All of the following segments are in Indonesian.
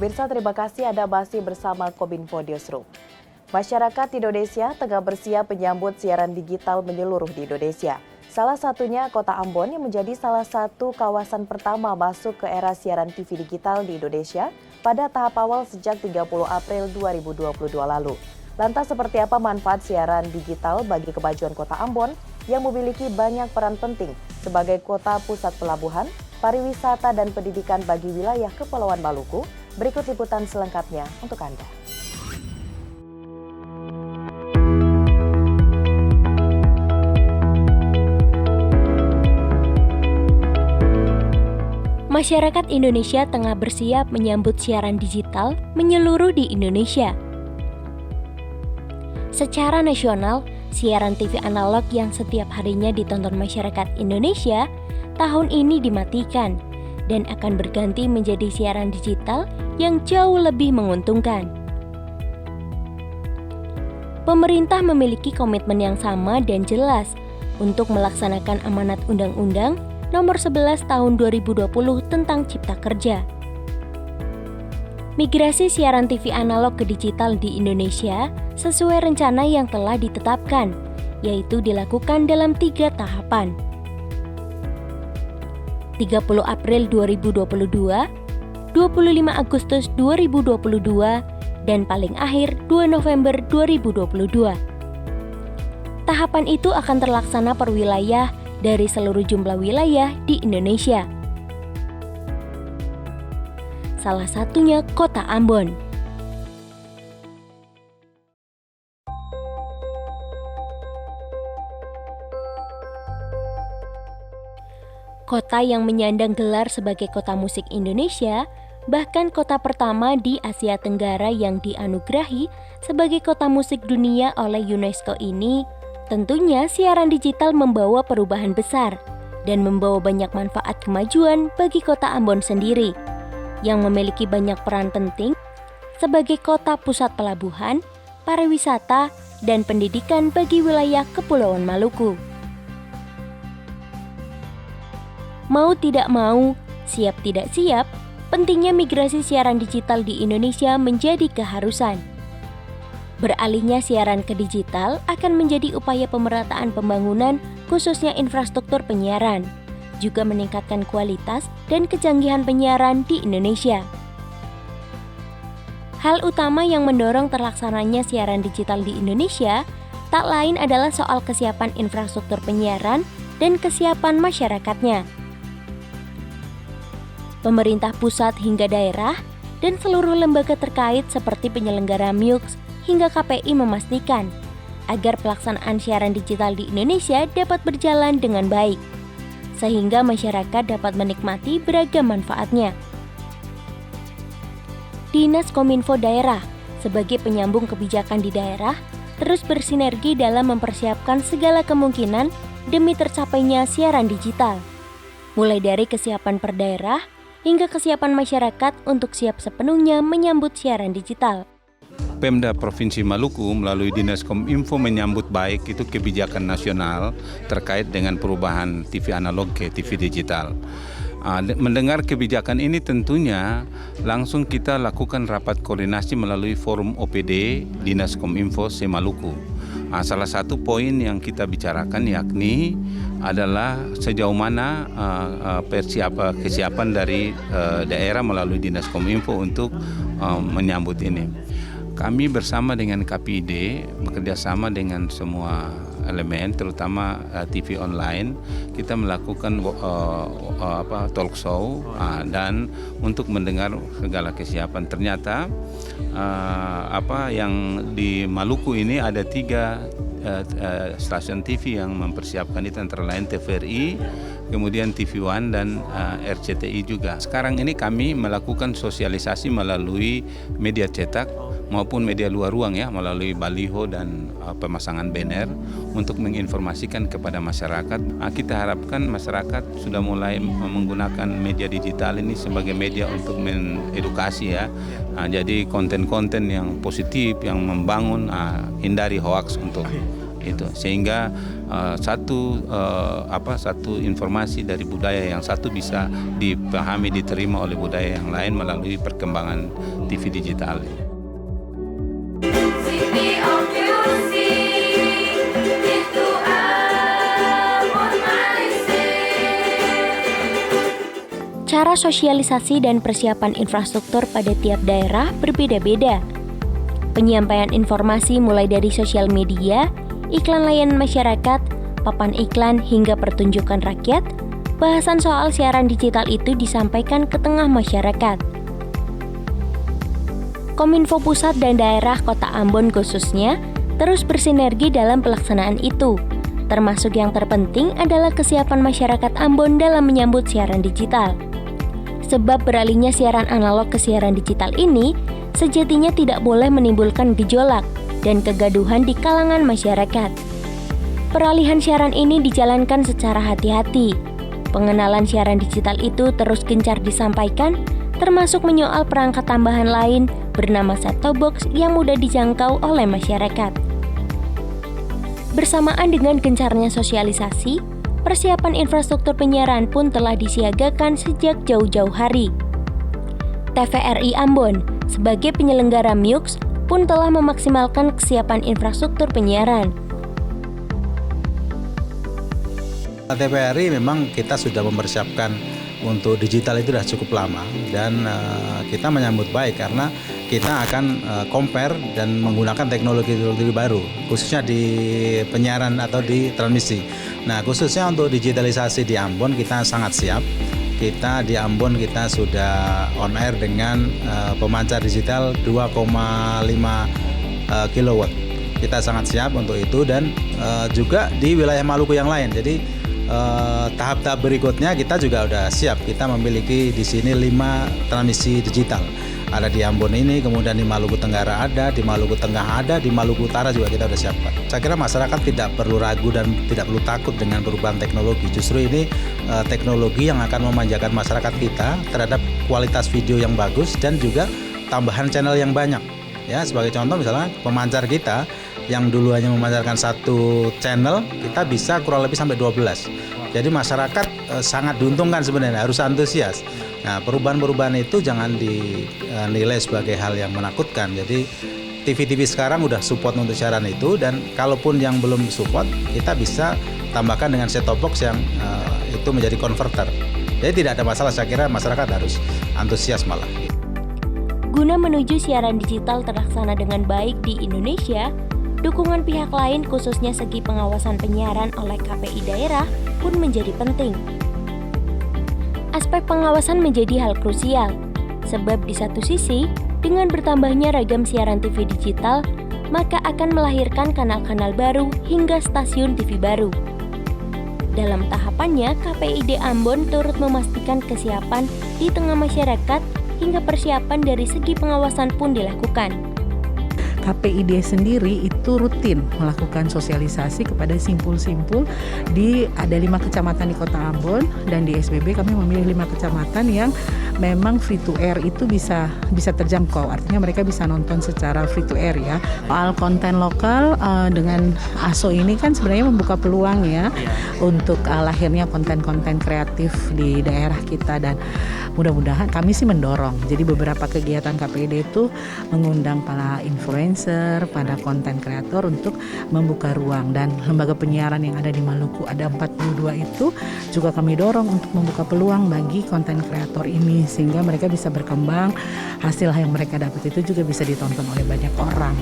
Pemirsa, terima kasih Anda masih bersama Kominfo Newsroom. Masyarakat Indonesia tengah bersiap menyambut siaran digital menyeluruh di Indonesia. Salah satunya Kota Ambon yang menjadi salah satu kawasan pertama masuk ke era siaran TV digital di Indonesia pada tahap awal sejak 30 April 2022 lalu. Lantas seperti apa manfaat siaran digital bagi kemajuan Kota Ambon yang memiliki banyak peran penting sebagai kota pusat pelabuhan, pariwisata dan pendidikan bagi wilayah Kepulauan Maluku? Berikut liputan selengkapnya untuk Anda. Masyarakat Indonesia tengah bersiap menyambut siaran digital menyeluruh di Indonesia. Secara nasional, siaran TV analog yang setiap harinya ditonton masyarakat Indonesia tahun ini dimatikan dan akan berganti menjadi siaran digital yang jauh lebih menguntungkan. Pemerintah memiliki komitmen yang sama dan jelas untuk melaksanakan amanat Undang-Undang Nomor 11 Tahun 2020 tentang Cipta Kerja. Migrasi siaran TV analog ke digital di Indonesia sesuai rencana yang telah ditetapkan, yaitu dilakukan dalam 3 tahapan. 30 April 2022, 25 Agustus 2022, dan paling akhir 2 November 2022. Tahapan itu akan terlaksana per wilayah dari seluruh jumlah wilayah di Indonesia. Salah satunya Kota Ambon. Kota yang menyandang gelar sebagai kota musik Indonesia, bahkan kota pertama di Asia Tenggara yang dianugerahi sebagai kota musik dunia oleh UNESCO ini, tentunya siaran digital membawa perubahan besar dan membawa banyak manfaat kemajuan bagi Kota Ambon sendiri, yang memiliki banyak peran penting sebagai kota pusat pelabuhan, pariwisata, dan pendidikan bagi wilayah Kepulauan Maluku. Mau tidak mau, siap tidak siap, pentingnya migrasi siaran digital di Indonesia menjadi keharusan. Beralihnya siaran ke digital akan menjadi upaya pemerataan pembangunan khususnya infrastruktur penyiaran, juga meningkatkan kualitas dan kecanggihan penyiaran di Indonesia. Hal utama yang mendorong terlaksananya siaran digital di Indonesia tak lain adalah soal kesiapan infrastruktur penyiaran dan kesiapan masyarakatnya. Pemerintah pusat hingga daerah dan seluruh lembaga terkait seperti penyelenggara MIUX hingga KPI memastikan agar pelaksanaan siaran digital di Indonesia dapat berjalan dengan baik, sehingga masyarakat dapat menikmati beragam manfaatnya. Dinas Kominfo Daerah sebagai penyambung kebijakan di daerah terus bersinergi dalam mempersiapkan segala kemungkinan demi tercapainya siaran digital, mulai dari kesiapan per daerah hingga kesiapan masyarakat untuk siap sepenuhnya menyambut siaran digital. Pemda Provinsi Maluku melalui Dinas Kominfo menyambut baik itu kebijakan nasional terkait dengan perubahan TV analog ke TV digital. Mendengar kebijakan ini tentunya langsung kita lakukan rapat koordinasi melalui forum OPD Dinas Kominfo se-Maluku. Salah satu poin yang kita bicarakan yakni adalah sejauh mana kesiapan dari daerah melalui Dinas Kominfo untuk menyambut ini. Kami bersama dengan KPID bekerjasama dengan semua elemen, terutama TV online, kita melakukan talk show dan untuk mendengar segala kesiapan. Ternyata yang di Maluku ini ada 3 stasiun TV yang mempersiapkan itu, antara lain TVRI, kemudian TV One dan RCTI juga. Sekarang ini kami melakukan sosialisasi melalui media cetak maupun media luar ruang ya, melalui baliho dan pemasangan banner untuk menginformasikan kepada masyarakat. Kita harapkan masyarakat sudah mulai menggunakan media digital ini sebagai media untuk mengedukasi ya. Jadi konten-konten yang positif, yang membangun, hindari hoaks untuk itu sehingga satu informasi dari budaya yang satu bisa dipahami, diterima oleh budaya yang lain melalui perkembangan TV digital. Cara sosialisasi dan persiapan infrastruktur pada tiap daerah berbeda-beda. Penyampaian informasi mulai dari sosial media, iklan layanan masyarakat, papan iklan hingga pertunjukan rakyat, bahasan soal siaran digital itu disampaikan ke tengah masyarakat. Kominfo Pusat dan daerah Kota Ambon khususnya terus bersinergi dalam pelaksanaan itu. Termasuk yang terpenting adalah kesiapan masyarakat Ambon dalam menyambut siaran digital. Sebab beralihnya siaran analog ke siaran digital ini sejatinya tidak boleh menimbulkan gejolak dan kegaduhan di kalangan masyarakat. Peralihan siaran ini dijalankan secara hati-hati. Pengenalan siaran digital itu terus gencar disampaikan, termasuk menyoal perangkat tambahan lain bernama set-top box yang mudah dijangkau oleh masyarakat. Bersamaan dengan gencarnya sosialisasi, persiapan infrastruktur penyiaran pun telah disiagakan sejak jauh-jauh hari. TVRI Ambon sebagai penyelenggara MIUX pun telah memaksimalkan kesiapan infrastruktur penyiaran. TVRI memang kita sudah mempersiapkan untuk digital itu sudah cukup lama dan kita menyambut baik karena kita akan compare dan menggunakan teknologi baru khususnya di penyiaran atau di transmisi. Nah, khususnya untuk digitalisasi di Ambon kita sangat siap. Kita di Ambon kita sudah on air dengan pemancar digital 2,5 kW. Kita sangat siap untuk itu dan juga di wilayah Maluku yang lain. Jadi tahap-tahap berikutnya kita juga sudah siap. Kita memiliki di sini 5 transmisi digital. Ada di Ambon ini, kemudian di Maluku Tenggara ada, di Maluku Tengah ada, di Maluku Utara juga kita sudah siapkan. Saya kira masyarakat tidak perlu ragu dan tidak perlu takut dengan perubahan teknologi. Justru ini teknologi yang akan memanjakan masyarakat kita terhadap kualitas video yang bagus dan juga tambahan channel yang banyak. Ya, sebagai contoh misalnya pemancar kita yang dulu hanya memancarkan 1 channel, kita bisa kurang lebih sampai 12. Jadi masyarakat sangat diuntungkan sebenarnya, harus antusias. Nah, perubahan-perubahan itu jangan dinilai sebagai hal yang menakutkan. Jadi TV-TV sekarang udah support untuk siaran itu dan kalaupun yang belum support, kita bisa tambahkan dengan set-top box yang itu menjadi converter. Jadi tidak ada masalah, saya kira masyarakat harus antusias malah. Guna menuju siaran digital terlaksana dengan baik di Indonesia, dukungan pihak lain khususnya segi pengawasan penyiaran oleh KPI daerah pun menjadi penting. Aspek pengawasan menjadi hal krusial, sebab di satu sisi, dengan bertambahnya ragam siaran TV digital, maka akan melahirkan kanal-kanal baru hingga stasiun TV baru. Dalam tahapannya, KPID Ambon turut memastikan kesiapan di tengah masyarakat hingga persiapan dari segi pengawasan pun dilakukan. KPID sendiri itu rutin melakukan sosialisasi kepada simpul-simpul ada 5 kecamatan di Kota Ambon dan di SBB kami memilih 5 kecamatan yang memang free to air itu bisa terjangkau, artinya mereka bisa nonton secara free to air ya. Soal konten lokal dengan ASO ini kan sebenarnya membuka peluang ya untuk lahirnya konten-konten kreatif di daerah kita dan mudah-mudahan kami sih mendorong. Jadi beberapa kegiatan KPID itu mengundang para influencer, pada konten kreator untuk membuka ruang dan lembaga penyiaran yang ada di Maluku ada 42 itu juga kami dorong untuk membuka peluang bagi konten kreator ini sehingga mereka bisa berkembang, hasil yang mereka dapat itu juga bisa ditonton oleh banyak orang.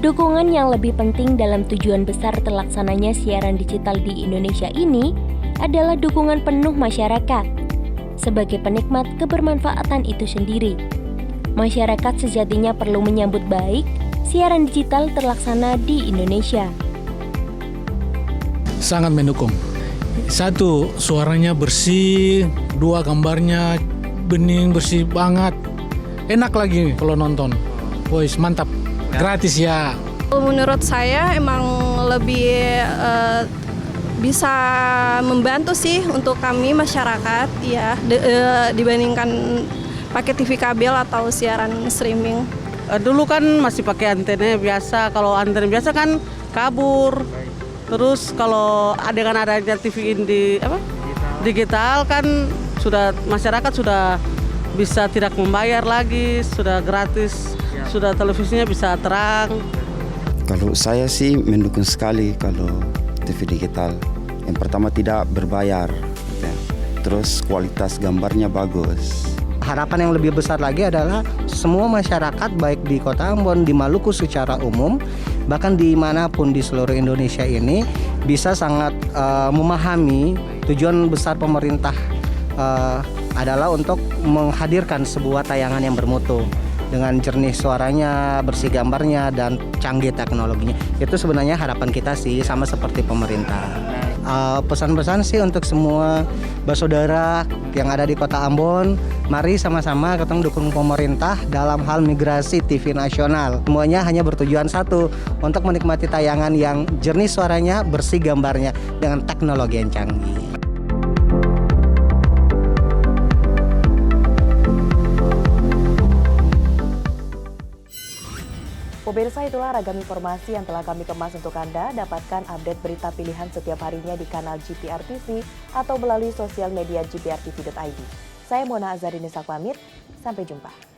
Dukungan yang lebih penting dalam tujuan besar terlaksananya siaran digital di Indonesia ini adalah dukungan penuh masyarakat sebagai penikmat kebermanfaatan itu sendiri. Masyarakat sejatinya perlu menyambut baik siaran digital terlaksana di Indonesia. Sangat mendukung. 1, suaranya bersih, 2, gambarnya bening, bersih banget. Enak lagi kalau nonton. Woi, mantap. Gratis ya. Menurut saya emang lebih bisa membantu sih untuk kami masyarakat ya dibandingkan pakai TV kabel atau siaran streaming. Dulu kan masih pakai antena biasa, kalau antena biasa kan kabur, Terus kalau dengan adanya TV digital kan sudah masyarakat sudah bisa tidak membayar lagi, sudah gratis, sudah televisinya bisa terang. Kalau saya sih mendukung sekali kalau TV digital. Yang pertama tidak berbayar, terus kualitas gambarnya bagus. Harapan yang lebih besar lagi adalah semua masyarakat baik di Kota Ambon, di Maluku secara umum, bahkan dimanapun di seluruh Indonesia ini bisa sangat memahami tujuan besar pemerintah adalah untuk menghadirkan sebuah tayangan yang bermutu dengan jernih suaranya, bersih gambarnya, dan canggih teknologinya. Itu sebenarnya harapan kita sih, sama seperti pemerintah. Pesan-pesan sih untuk semua bersaudara yang ada di Kota Ambon, mari sama-sama kita dukung pemerintah dalam hal migrasi TV nasional. Semuanya hanya bertujuan satu, untuk menikmati tayangan yang jernih suaranya, bersih gambarnya, dengan teknologi yang canggih. Pemirsa, itulah ragam informasi yang telah kami kemas untuk Anda. Dapatkan update berita pilihan setiap harinya di kanal GPR TV atau melalui sosial media gprtv.id. Saya Mona Azarinisa pamit, sampai jumpa.